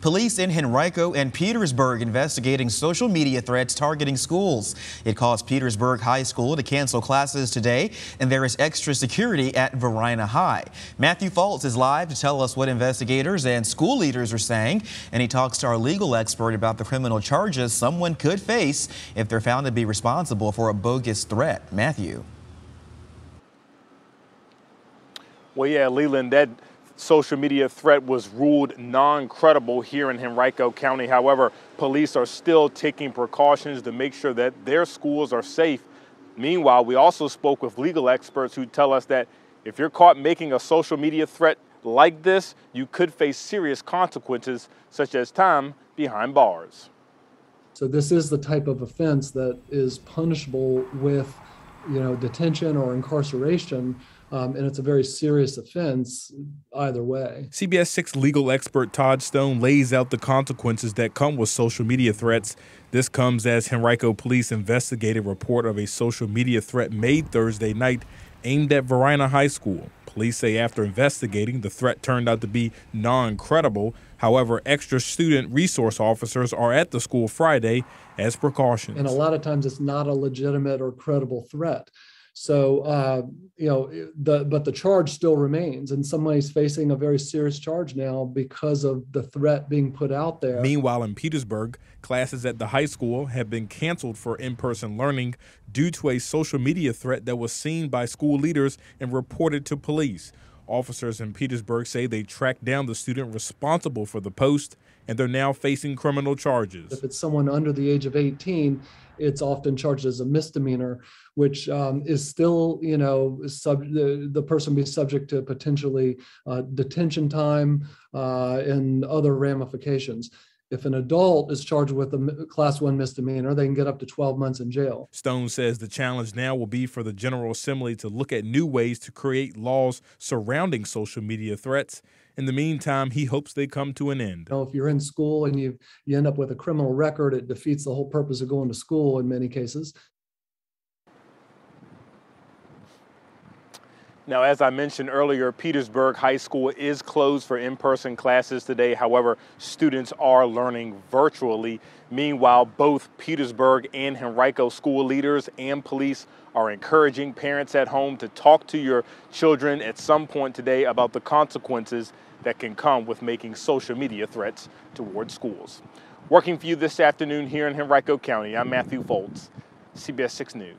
Police in Henrico and Petersburg investigating social media threats targeting schools. It caused Petersburg High School to cancel classes today, and there is extra security at Varina High. Matthew Foltz is live to tell us what investigators and school leaders are saying, and he talks to our legal expert about the criminal charges someone could face if they're found to be responsible for a bogus threat. Matthew. Well, yeah, Leland, that social media threat was ruled non-credible here in Henrico County. However, police are still taking precautions to make sure that their schools are safe. Meanwhile, we also spoke with legal experts who tell us that if you're caught making a social media threat like this, you could face serious consequences, such as time behind bars. So this is the type of offense that is punishable with, detention or incarceration. And it's a very serious offense either way. CBS 6 legal expert Todd Stone lays out the consequences that come with social media threats. This comes as Henrico police investigate a report of a social media threat made Thursday night aimed at Varina High School. Police say after investigating, the threat turned out to be non-credible. However, extra student resource officers are at the school Friday as precautions. And a lot of times it's not a legitimate or credible threat. So, but the charge still remains, and somebody's facing a very serious charge now because of the threat being put out there. Meanwhile, in Petersburg, classes at the high school have been canceled for in-person learning due to a social media threat that was seen by school leaders and reported to police. Officers in Petersburg say they tracked down the student responsible for the post, and they're now facing criminal charges. If it's someone under the age of 18, it's often charged as a misdemeanor, which is still, the person be subject to potentially detention time and other ramifications. If an adult is charged with a Class 1 misdemeanor, they can get up to 12 months in jail. Stone says the challenge now will be for the General Assembly to look at new ways to create laws surrounding social media threats. In the meantime, he hopes they come to an end. If you're in school and you end up with a criminal record, it defeats the whole purpose of going to school in many cases. Now, as I mentioned earlier, Petersburg High School is closed for in-person classes today. However, students are learning virtually. Meanwhile, both Petersburg and Henrico school leaders and police are encouraging parents at home to talk to your children at some point today about the consequences that can come with making social media threats towards schools. Working for you this afternoon here in Henrico County, I'm Matthew Foltz, CBS 6 News.